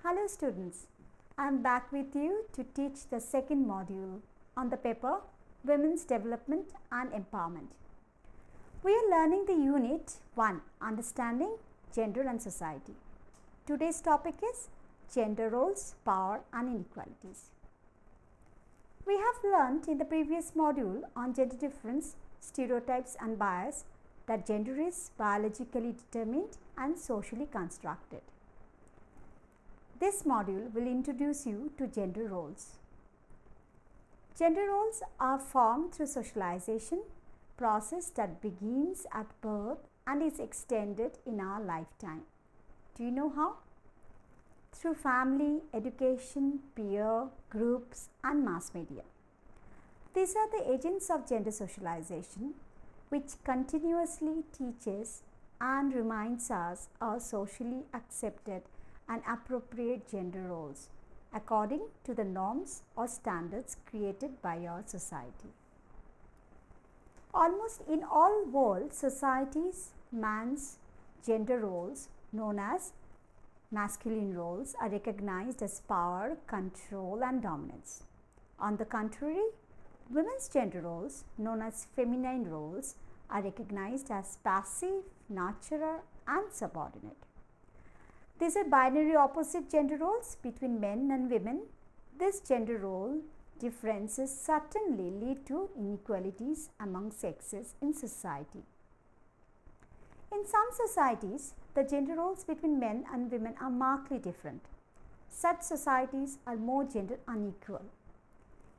Hello students, I am back with you to teach the second module on the paper Women's Development and Empowerment. We are learning the unit 1, Understanding Gender and Society. Today's topic is Gender Roles, Power and Inequalities. We have learnt in the previous module on gender difference, stereotypes and bias that gender is biologically determined and socially constructed. This module will introduce you to gender roles. Gender roles are formed through socialization, process that begins at birth and is extended in our lifetime. Do you know how? Through family, education, peer, groups and mass media. These are the agents of gender socialization which continuously teaches and reminds us of socially accepted and appropriate gender roles according to the norms or standards created by our society. Almost in all world societies, man's gender roles known as masculine roles are recognized as power, control and dominance. On the contrary, women's gender roles known as feminine roles are recognized as passive, nurturer and subordinate. These are binary opposite gender roles between men and women. This gender role differences certainly lead to inequalities among sexes in society. In some societies, the gender roles between men and women are markedly different. Such societies are more gender unequal.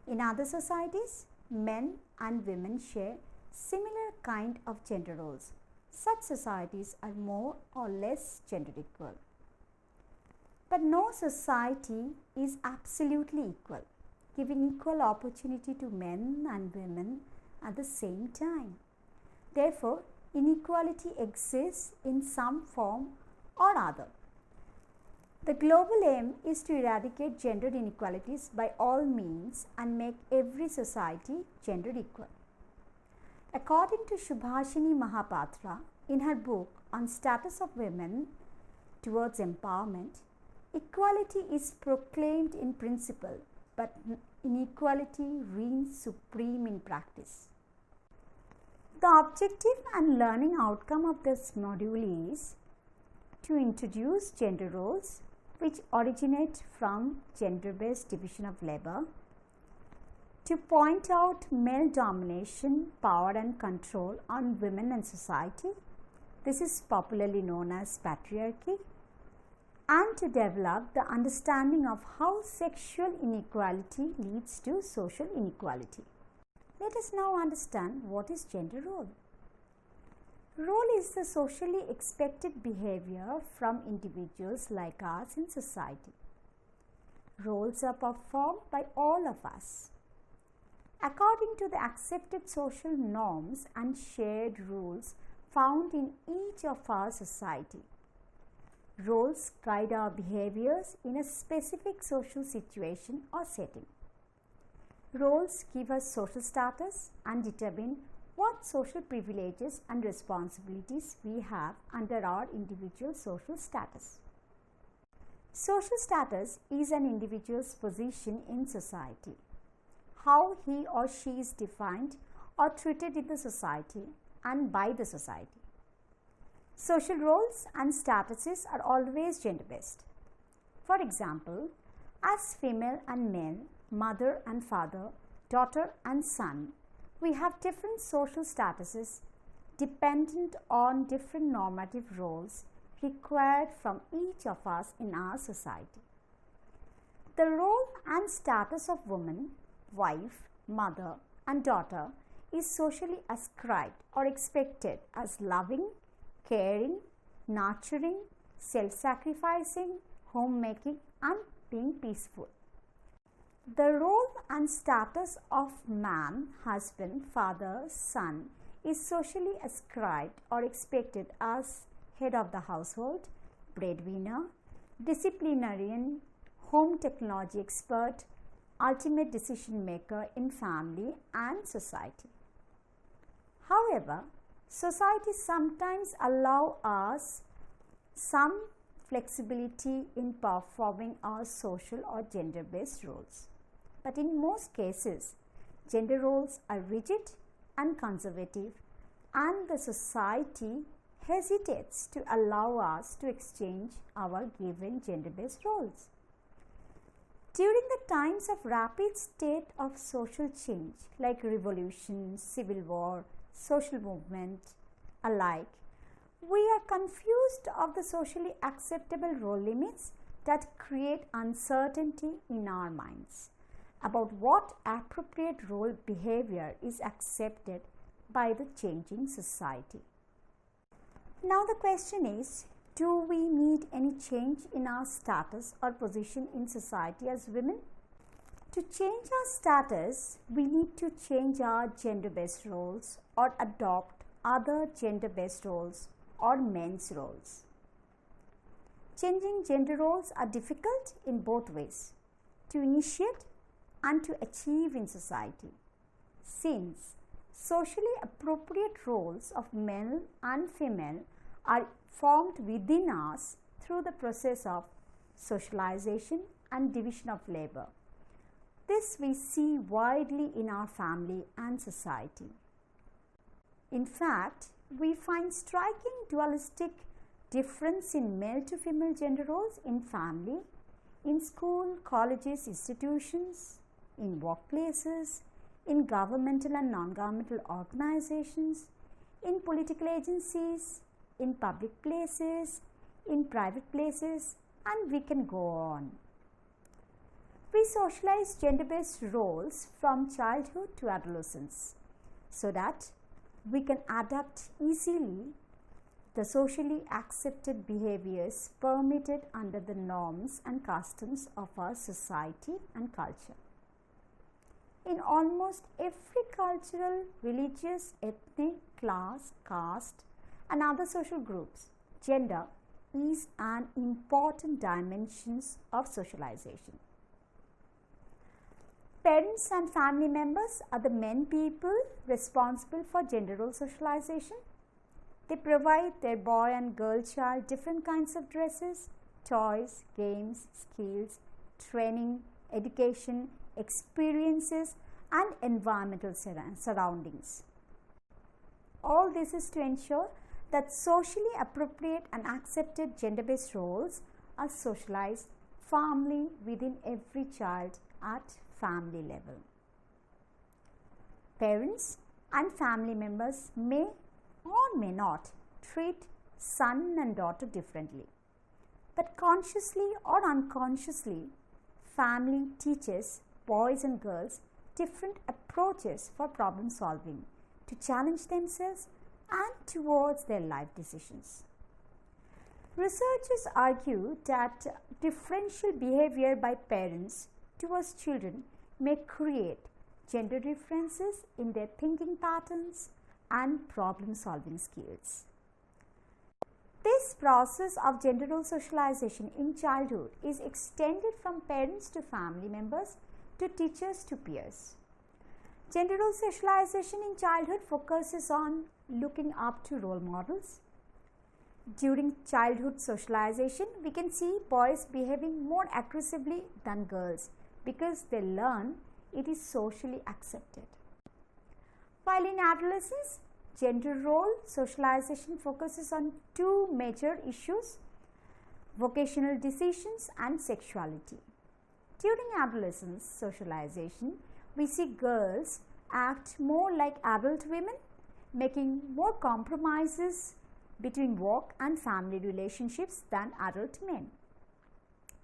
In other societies, men and women share similar kind of gender roles. Such societies are more or less gender equal. But no society is absolutely equal, giving equal opportunity to men and women at the same time. Therefore, inequality exists in some form or other. The global aim is to eradicate gender inequalities by all means and make every society gender equal. According to Subhashini Mahapatra, in her book on status of women towards empowerment, equality is proclaimed in principle, but inequality reigns supreme in practice. The objective and learning outcome of this module is to introduce gender roles which originate from gender-based division of labor, to point out male domination, power and control on women and society. This is popularly known as patriarchy. And to develop the understanding of how sexual inequality leads to social inequality. Let us now understand what is gender role. Role is the socially expected behavior from individuals like us in society. Roles are performed by all of us. According to the accepted social norms and shared rules found in each of our society, roles guide our behaviors in a specific social situation or setting. Roles give us social status and determine what social privileges and responsibilities we have under our individual social status. Social status is an individual's position in society, how he or she is defined or treated in the society and by the society. Social roles and statuses are always gender-based. For example, as female and male, mother and father, daughter and son, we have different social statuses dependent on different normative roles required from each of us in our society. The role and status of woman, wife, mother and daughter is socially ascribed or expected as loving, caring, nurturing, self-sacrificing, homemaking and being peaceful. The role and status of man, husband, father, son is socially ascribed or expected as head of the household, breadwinner, disciplinarian, home technology expert, ultimate decision maker in family and society. However, society sometimes allow us some flexibility in performing our social or gender-based roles. But in most cases, gender roles are rigid and conservative, and the society hesitates to allow us to exchange our given gender-based roles. During the times of rapid state of social change like revolution, civil war, social movement alike, we are confused of the socially acceptable role limits that create uncertainty in our minds about what appropriate role behavior is accepted by the changing society. Now the question is, do we need any change in our status or position in society as women? To change our status, we need to change our gender-based roles or adopt other gender-based roles or men's roles. Changing gender roles are difficult in both ways, to initiate and to achieve in society, since socially appropriate roles of male and female are formed within us through the process of socialization and division of labor. This we see widely in our family and society. In fact, we find striking dualistic difference in male to female gender roles in family, in school, colleges, institutions, in workplaces, in governmental and non-governmental organizations, in political agencies, in public places, in private places, and we can go on. We socialize gender-based roles from childhood to adolescence so that we can adapt easily the socially accepted behaviors permitted under the norms and customs of our society and culture. In almost every cultural, religious, ethnic, class, caste, and other social groups, gender is an important dimension of socialization. Parents and family members are the main people responsible for gender role socialization. They provide their boy and girl child different kinds of dresses, toys, games, skills, training, education, experiences, and environmental surroundings. All this is to ensure that socially appropriate and accepted gender-based roles are socialized firmly within every child at family level. Parents and family members may or may not treat son and daughter differently, but consciously or unconsciously, family teaches boys and girls different approaches for problem solving to challenge themselves and towards their life decisions. Researchers argue that differential behavior by parents towards children may create gender differences in their thinking patterns and problem solving skills. This process of gender role socialization in childhood is extended from parents to family members to teachers to peers. Gender role socialization in childhood focuses on looking up to role models. During childhood socialization, we can see boys behaving more aggressively than girls because they learn it is socially accepted. While in adolescence, gender role socialization focuses on two major issues: vocational decisions and sexuality. During adolescence socialization, we see girls act more like adult women, making more compromises between work and family relationships than adult men.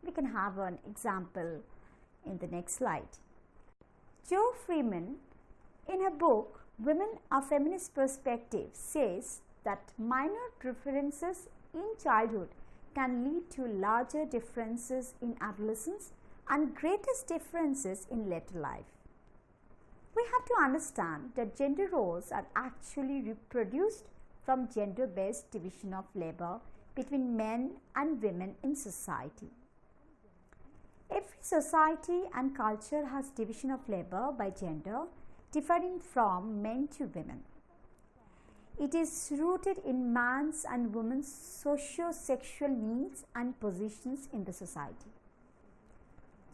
We can have an example in the next slide. Jo Freeman, in her book Women: A Feminist Perspective, says that minor differences in childhood can lead to larger differences in adolescence and greatest differences in later life. We have to understand that gender roles are actually reproduced from gender-based division of labor between men and women in society. Every society and culture has division of labor by gender differing from men to women. It is rooted in man's and women's socio-sexual needs and positions in the society.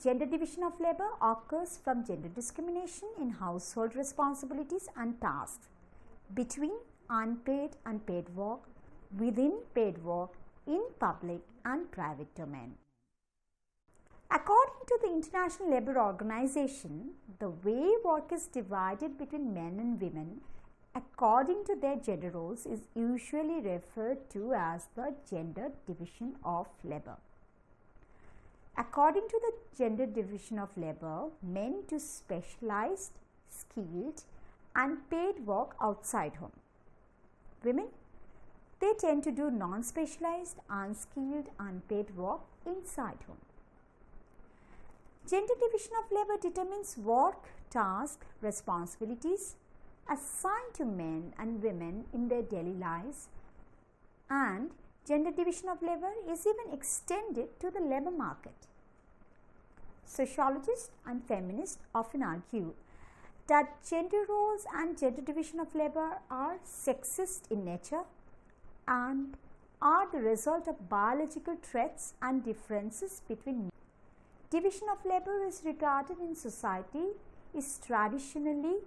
Gender division of labor occurs from gender discrimination in household responsibilities and tasks, between unpaid and paid work, within paid work, in public and private domain. According to the International Labour Organization, the way work is divided between men and women according to their gender roles is usually referred to as the gender division of labor. According to the gender division of labor, men do specialized, skilled and paid work outside home. Women, they tend to do non-specialized, unskilled, unpaid work inside home. Gender division of labor determines work, task, responsibilities assigned to men and women in their daily lives, and gender division of labor is even extended to the labor market. Sociologists and feminists often argue that gender roles and gender division of labor are sexist in nature and are the result of biological traits and differences between men. Division of labor is regarded in society is traditionally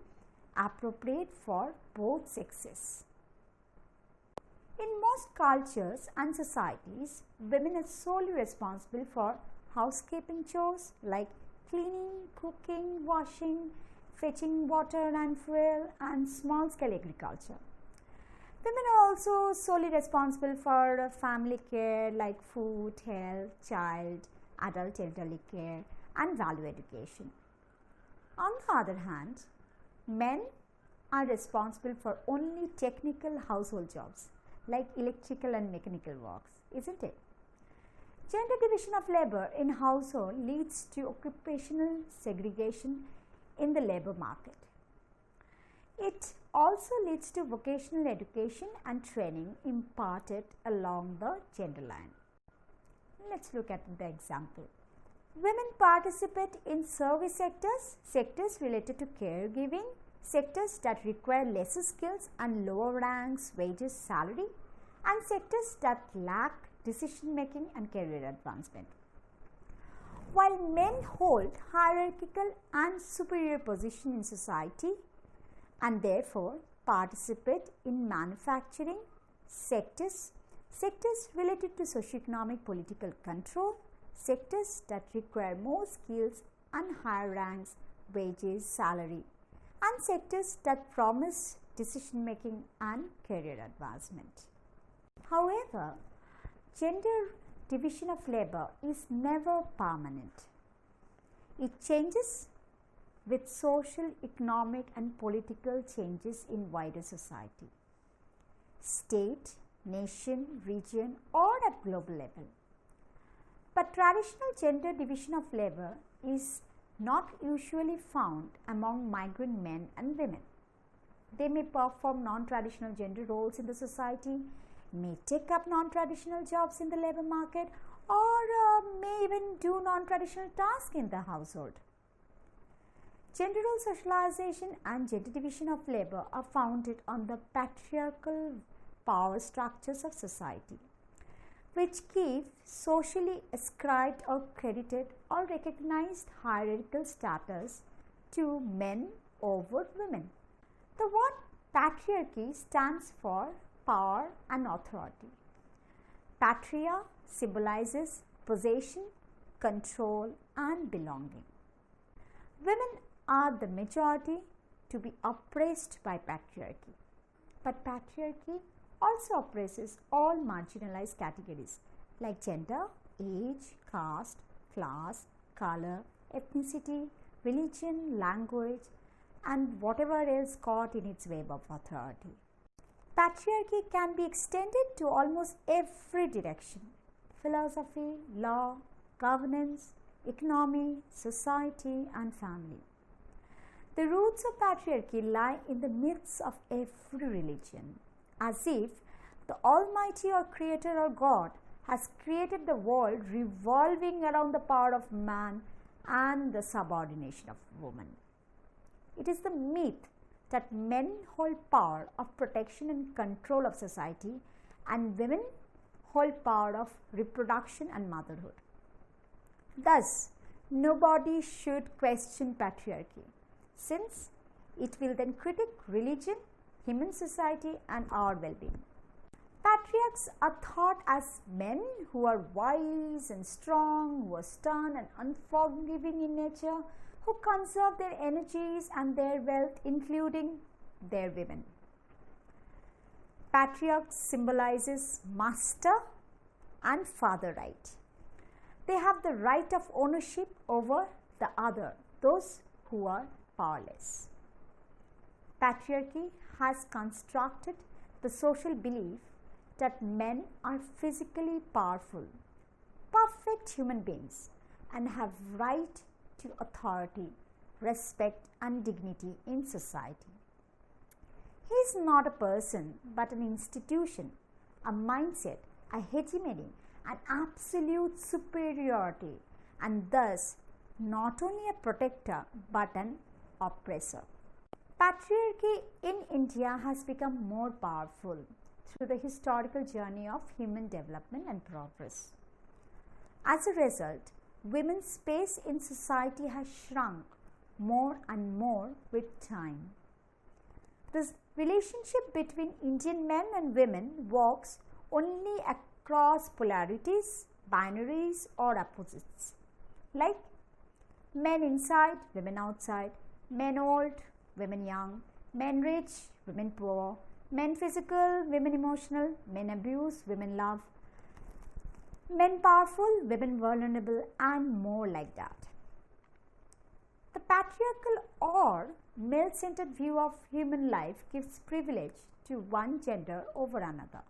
appropriate for both sexes. In most cultures and societies, women are solely responsible for housekeeping chores like cleaning, cooking, washing, fetching water and fuel, and small-scale agriculture. Women are also solely responsible for family care like food, health, child, adult elderly care, and value education. On the other hand, men are responsible for only technical household jobs like electrical and mechanical works, isn't it? Gender division of labor in household leads to occupational segregation in the labor market. It also leads to vocational education and training imparted along the gender line. Let's look at the example. Women participate in service sectors related to caregiving, sectors that require lesser skills and lower ranks, wages, salary, and sectors that lack decision making and career advancement. While men hold hierarchical and superior position in society and therefore participate in manufacturing sectors related to socio-economic political control, sectors that require more skills and higher ranks, wages, salary, and sectors that promise decision making and career advancement. However, gender division of labor is never permanent. It changes with social, economic, and political changes in wider society, state, nation, region, or at global level. But traditional gender division of labor is not usually found among migrant men and women. They may perform non-traditional gender roles in the society, may take up non-traditional jobs in the labor market, or may even do non-traditional tasks in the household. Gender role socialization and gender division of labor are founded on the patriarchal power structures of society, which give socially ascribed or credited or recognized hierarchical status to men over women. The word patriarchy stands for power and authority. Patria symbolizes possession, control, and belonging. Women are the majority to be oppressed by patriarchy, but patriarchy also oppresses all marginalized categories like gender, age, caste, class, color, ethnicity, religion, language, and whatever else caught in its web of authority. Patriarchy can be extended to almost every direction: philosophy, law, governance, economy, society, and family. The roots of patriarchy lie in the myths of every religion, as if the Almighty or Creator or God has created the world revolving around the power of man and the subordination of woman. It is the myth that men hold power of protection and control of society, and women hold power of reproduction and motherhood. Thus, nobody should question patriarchy, since it will then critique religion, human society, and our well-being. Patriarchs are thought as men who are wise and strong, who are stern and unforgiving in nature, who conserve their energies and their wealth, including their women. Patriarch symbolizes master and father right. They have the right of ownership over the other, those who are powerless. Patriarchy has constructed the social belief that men are physically powerful, perfect human beings, and have right to authority, respect, and dignity in society. He is not a person but an institution, a mindset, a hegemony, an absolute superiority, and thus not only a protector but an oppressor. Patriarchy in India has become more powerful through the historical journey of human development and progress. As a result, women's space in society has shrunk more and more with time. This relationship between Indian men and women works only across polarities, binaries, or opposites, like men inside, women outside, men old, women young, men rich, women poor, men physical, women emotional, men abuse, women love, men powerful, women vulnerable, and more like that. The patriarchal or male-centered view of human life gives privilege to one gender over another.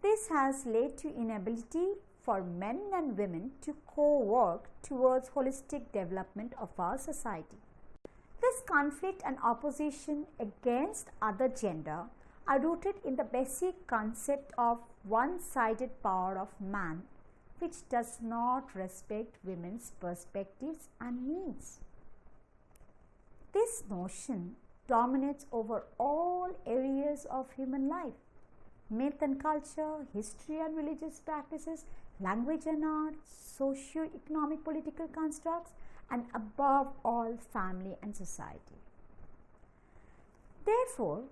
This has led to inability for men and women to co-work towards holistic development of our society. This conflict and opposition against other gender are rooted in the basic concept of one-sided power of man, which does not respect women's perspectives and needs. This notion dominates over all areas of human life: myth and culture, history and religious practices, language and art, socio-economic political constructs, and above all, family and society. Therefore,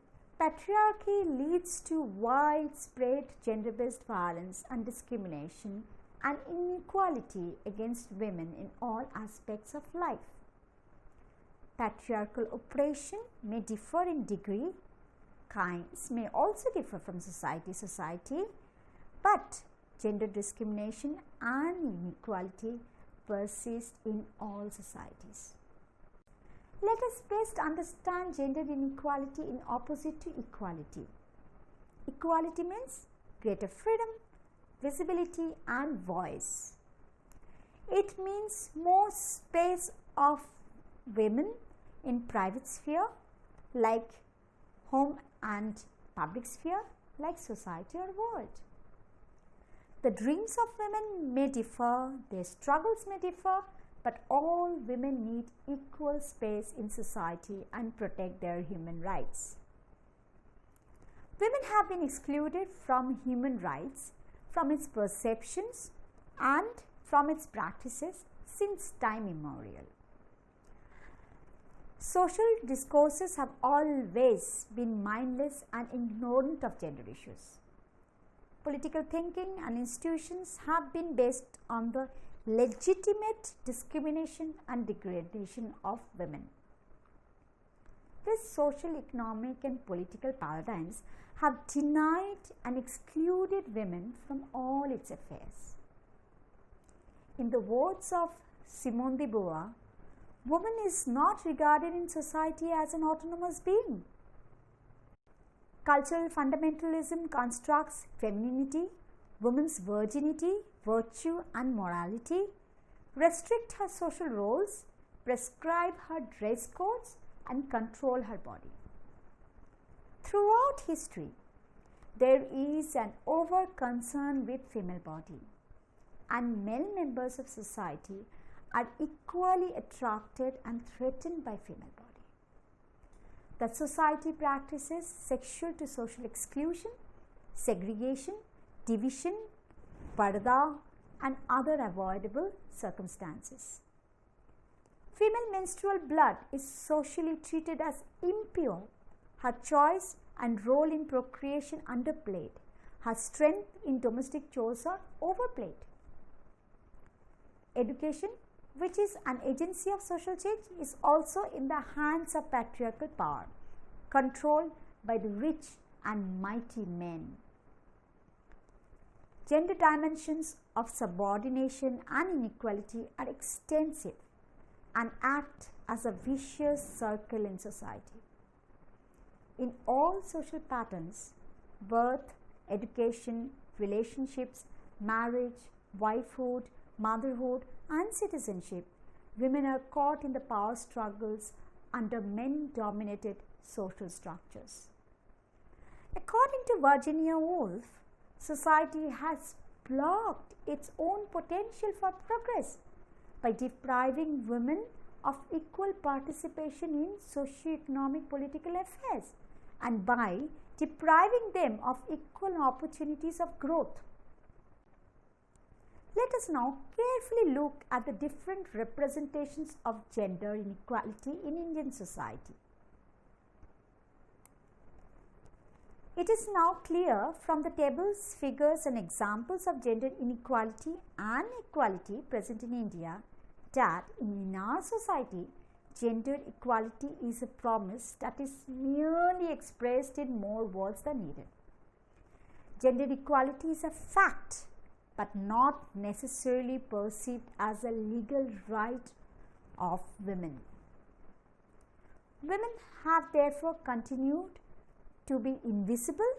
patriarchy leads to widespread gender-based violence and discrimination and inequality against women in all aspects of life. Patriarchal oppression may differ in degree, kinds may also differ from society to society, but gender discrimination and inequality persist in all societies. Let us best understand gender inequality in opposite to equality. Equality means greater freedom, visibility, and voice. It means more space of women in private sphere like home and public sphere like society or world. The dreams of women may differ, their struggles may differ, but all women need equal space in society and protect their human rights. Women have been excluded from human rights, from its perceptions, and from its practices since time immemorial. Social discourses have always been mindless and ignorant of gender issues. Political thinking and institutions have been based on the legitimate discrimination and degradation of women. These social, economic, and political paradigms have denied and excluded women from all its affairs. In the words of Simone de Beauvoir, woman is not regarded in society as an autonomous being. Cultural fundamentalism constructs femininity, women's virginity, virtue, and morality, restrict her social roles, prescribe her dress codes, and control her body. Throughout history, there is an over concern with female body, and male members of society are equally attracted and threatened by female body. that society practices sexual to social exclusion, segregation, division, parda, and other avoidable circumstances. Female menstrual blood is socially treated as impure. Her choice and role in procreation underplayed. Her strength in domestic chores are overplayed. Education, which is an agency of social change, is also in the hands of patriarchal power, controlled by the rich and mighty men. Gender dimensions of subordination and inequality are extensive and act as a vicious circle in society. In all social patterns, birth, education, relationships, marriage, wifehood, motherhood, and citizenship, women are caught in the power struggles under men-dominated social structures. According to Virginia Woolf, society has blocked its own potential for progress by depriving women of equal participation in socio-economic political affairs and by depriving them of equal opportunities of growth. Let us now carefully look at the different representations of gender inequality in Indian society. It is now clear from the tables, figures, and examples of gender inequality and equality present in India that in our society, gender equality is a promise that is merely expressed in more words than needed. Gender equality is a fact, but not necessarily perceived as a legal right of women. Women have therefore continued to be invisible,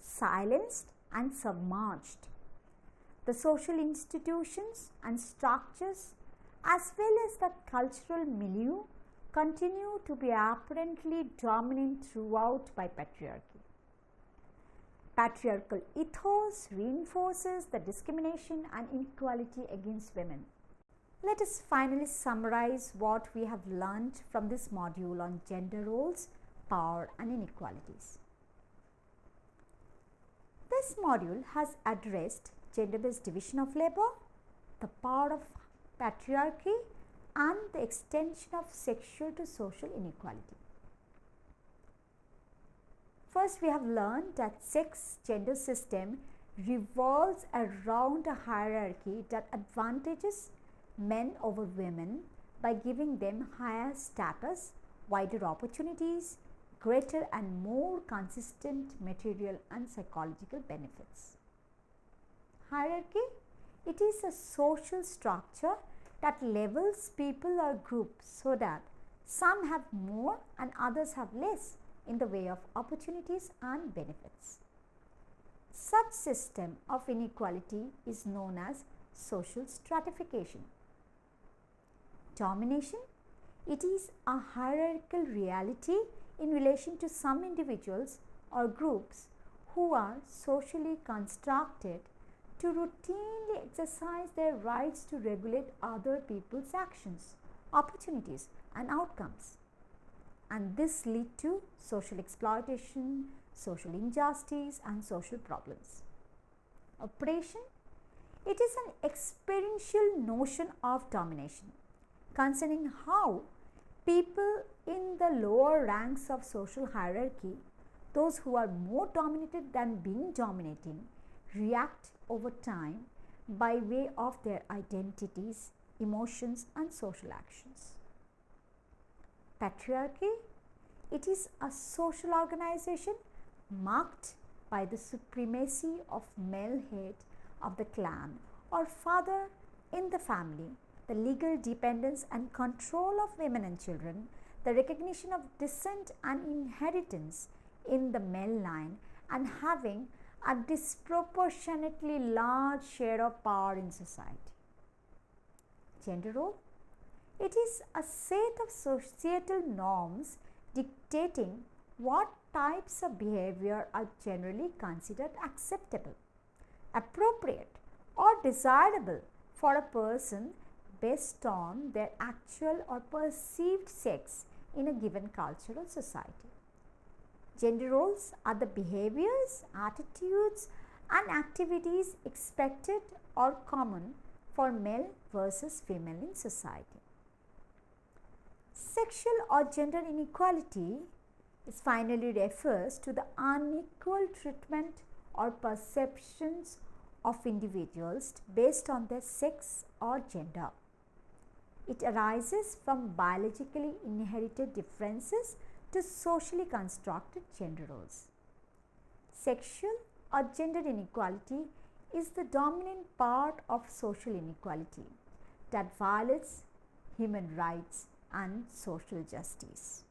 silenced, and submerged. The social institutions and structures, as well as the cultural milieu, continue to be apparently dominant throughout by patriarchy. Patriarchal ethos reinforces the discrimination and inequality against women. Let us finally summarize what we have learned from this module on gender roles, power, and inequalities. This module has addressed gender-based division of labor, the power of patriarchy, and the extension of sexual to social inequality. First, we have learned that sex gender system revolves around a hierarchy that advantages men over women by giving them higher status, wider opportunities, greater and more consistent material and psychological benefits. Hierarchy, it is a social structure that levels people or groups so that some have more and others have less in the way of opportunities and benefits. Such system of inequality is known as social stratification. Domination, it is a hierarchical reality in relation to some individuals or groups who are socially constructed to routinely exercise their rights to regulate other people's actions, opportunities, and outcomes. And this leads to social exploitation, social injustice, and social problems. Oppression, it is an experiential notion of domination concerning how people in the lower ranks of social hierarchy, those who are more dominated than being dominating, react over time by way of their identities, emotions, and social actions. Patriarchy, it is a social organization marked by the supremacy of male head of the clan or father in the family, the legal dependence and control of women and children, the recognition of descent and inheritance in the male line, and having a disproportionately large share of power in society. Gender role, it is a set of societal norms dictating what types of behavior are generally considered acceptable, appropriate, or desirable for a person based on their actual or perceived sex in a given cultural society. Gender roles are the behaviors, attitudes, and activities expected or common for male versus female in society. Sexual or gender inequality finally refers to the unequal treatment or perceptions of individuals based on their sex or gender. It arises from biologically inherited differences to socially constructed gender roles. Sexual or gender inequality is the dominant part of social inequality that violates human rights and social justice.